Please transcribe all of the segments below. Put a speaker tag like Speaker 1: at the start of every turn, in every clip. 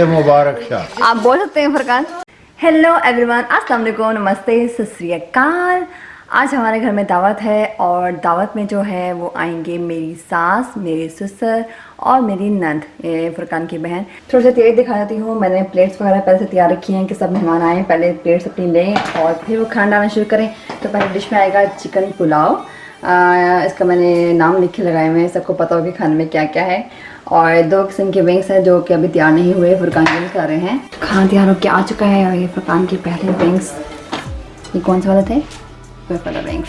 Speaker 1: मुबारक शाह
Speaker 2: आप बोल सकते हैं फरकान। हेलो एवरीवन, अस्सलाम वालेकुम, नमस्ते, सत श्री अकाल। आज हमारे घर में दावत है और दावत में जो है वो आएंगे मेरी सास, मेरे ससुर और मेरी नंद, फरकान की बहन। थोड़ा सा तैयारी दिखा देती हूँ। मैंने प्लेट्स वगैरह पहले से तैयार रखी हैं कि सब मेहमान आएँ, पहले प्लेट्स अपनी लें और फिर वो खाना डालना शुरू करें। तो पहले डिश में आएगा चिकन पुलाव। इसका मैंने नाम लिख के लगाए हुए हैं, सबको पता होगा खाने में क्या क्या है। और 2 किस्म के विंग्स हैं जो कि अभी तैयार नहीं हुए, फरकान विंग्स कर रहे हैं। खाना तैयार होकर आ चुका है और ये फरकान के पहले विंग्स, ये कौन से वाले थे, वाले विंग्स।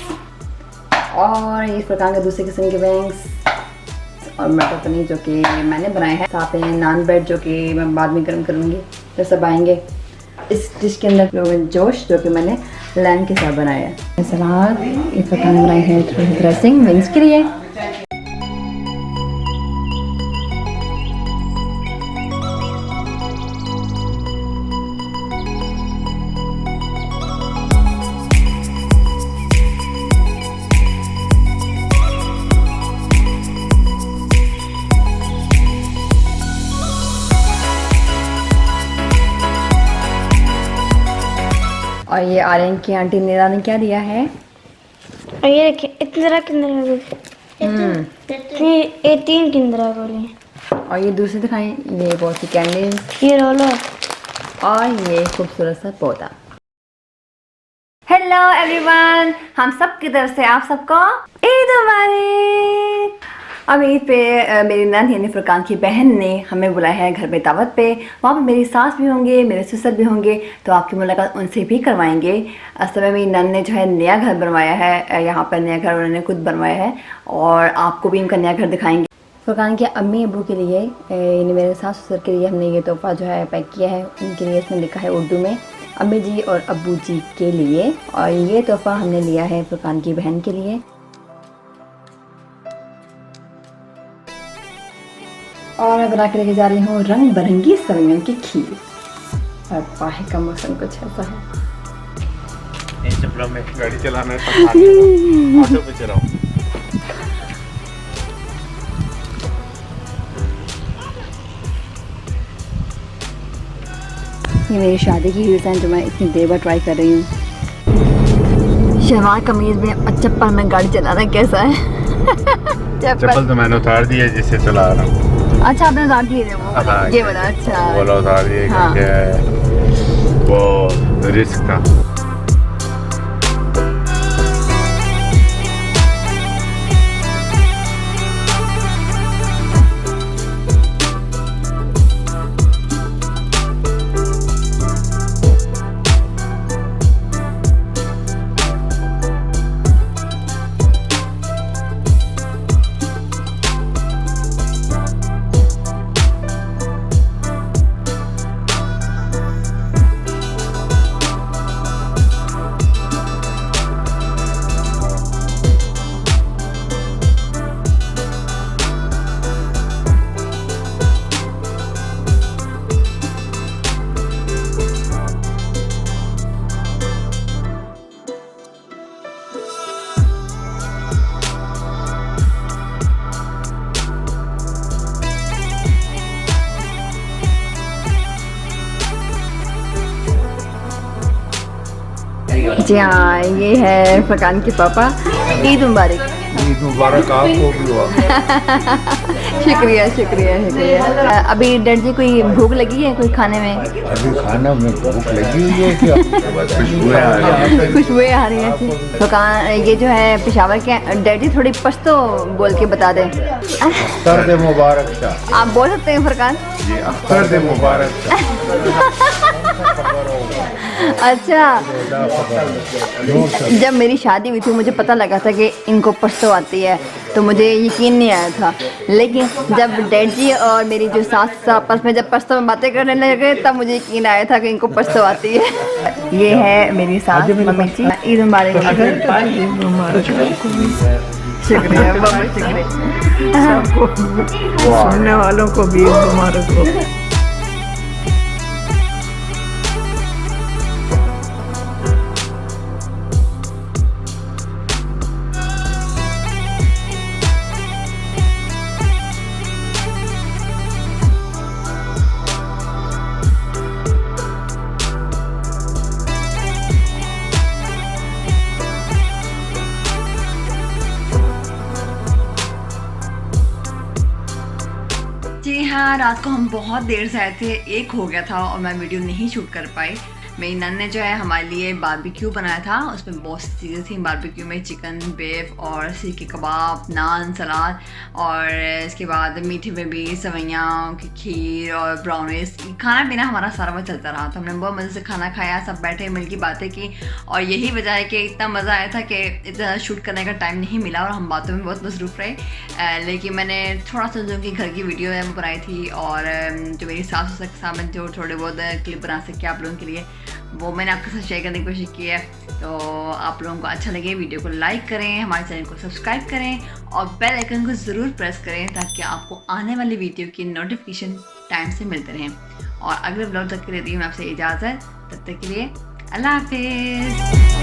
Speaker 2: और ये फरकान के दूसरे किस्म के विंग्स और मटर पनीर जो कि मैंने बनाए हैं। साथ में नान ब्रेड जो कि मैं बाद में गर्म करूँगी जब सब आएंगे। इस डिश के अंदर रोगन जोश जो कि मैंने लैम के साथ बनाया है। सलाद, ये फरकान बनाई है थोड़ी ड्रेसिंग विंग्स के लिए। और ये आर्यन की आंटी नीरा ने क्या दिया है,
Speaker 3: और ये देखिए इतना किंदर ये 3 किंदर बोले।
Speaker 2: और ये दूसरे दिखाएं, ये बहुत सी कैंडीज,
Speaker 3: ये रोलो
Speaker 2: और ये खूबसूरत सा पौधा। हेलो एवरीवन, हम सब की तरफ से आप सबको ईद मुबारक। अब ईद पे मेरी नंद यानी फरकान की बहन ने हमें बुलाया है घर पे दावत पे। वहाँ पे मेरी सास भी होंगे, मेरे ससुर भी होंगे, तो आपकी मुलाकात उनसे भी करवाएंगे। असल में मेरी नंद ने जो है नया घर बनवाया है, यहाँ पर नया घर उन्होंने खुद बनवाया है और आपको भी उनका नया घर दिखाएंगे। फरकान के अम्मी अबू के लिए यानी मेरे सास ससुर के लिए हमने ये तोहफ़ा जो है पैक किया है। उनके लिए इसमें लिखा है उर्दू में अम्मी जी और अब्बू जी के लिए। और ये तोहफ़ा हमने लिया है फरकान की बहन के लिए। और मैं बना के लेके जा रही हूँ रंग बिरंगी सवैयों की खीर। और बाहर का मौसम कुछ ऐसा है।
Speaker 1: चपला में गाड़ी चलाना है, ऑटो पे चलाओ।
Speaker 2: ये मेरी शादी की हील्स हैं जो मैं इतनी देर बाद ट्राई कर रही हूँ। शलवार कमीज में और चप्पल में गाड़ी चलाना कैसा है?
Speaker 1: चप्पल तो मैंने उतार दिया जिससे चला रहा हूँ।
Speaker 2: अच्छा, आपने उतार दिए थे वो?
Speaker 1: हाँ,
Speaker 2: ये बता। अच्छा,
Speaker 1: बोला उतार दिए
Speaker 2: हाँ।
Speaker 1: क्योंकि वो रिस्क था।
Speaker 2: जी हाँ, ये है फरकान के पापा। ईद मुबारक।
Speaker 1: ईद मुबारक आपको भी हुआ।
Speaker 2: शुक्रिया शुक्रिया शुक्रिया। अभी डैड जी कोई भूख लगी है कोई खाने में?
Speaker 1: अभी खाना में भूख लगी हुई है क्या? खुशबुएं आ रही हैं।
Speaker 2: खुशबुएं आ रही हैं। फरकान ये जो है पेशावर के डैड जी, थोड़ी पश्तो बोल के बता दें।
Speaker 1: अख्तर दे मुबारक शाह।
Speaker 2: आप बोल सकते हैं फरकान?
Speaker 1: जी, अख्तर दे मुबारक शाह।
Speaker 2: अच्छा, जब मेरी शादी हुई थी मुझे पता लगा था कि इनको पश्तो आती है, तो मुझे यकीन नहीं आया था। लेकिन जब डैड जी और मेरी जो सास आपस में जब पश्तो में बातें करने लगे तब मुझे यकीन आया था कि इनको पश्तो आती है। ये है मेरी सास मम्मी जी। ईद मुबारक। शुक्रिया बहुत शुक्रिया।
Speaker 4: सुनने वालों को भी ईद मुबारक हो।
Speaker 2: यहाँ रात को हम बहुत देर से आए थे, 1 हो गया था और मैं वीडियो नहीं शूट कर पाई। मेरी नन ने जो है हमारे लिए बारबेक्यू बनाया था, उसमें बहुत सी चीज़ें थी बारबेक्यू में, चिकन, बीफ और सीख के कबाब, नान, सलाद और इसके बाद मीठे में भी सवैयाँ की खीर और ब्राउनीज। खाना पीना हमारा सारा वक्त चलता रहा, तो हमने बहुत मज़े से खाना खाया, सब बैठे मिल की बातें की और यही वजह है कि इतना मज़ा आया था कि इतना शूट करने का टाइम नहीं मिला और हम बातों में बहुत मसरूफ़ रहे। लेकिन मैंने थोड़ा सा जो कि घर की वीडियो है वो बनाई थी और जो मेरी सास के साथ में जो थोड़े बहुत क्लिप बना सके आप लोगों के लिए, वो मैंने आपके साथ शेयर करने की कोशिश की है। तो आप लोगों को अच्छा लगे वीडियो को लाइक करें, हमारे चैनल को सब्सक्राइब करें और बेल आइकन को ज़रूर प्रेस करें ताकि आपको आने वाली वीडियो की नोटिफिकेशन टाइम से मिलते रहें। और अगले ब्लॉग तक के लिए दी मैं आपसे इजाज़त, तब तक के लिए अल्लाह हाफिज़।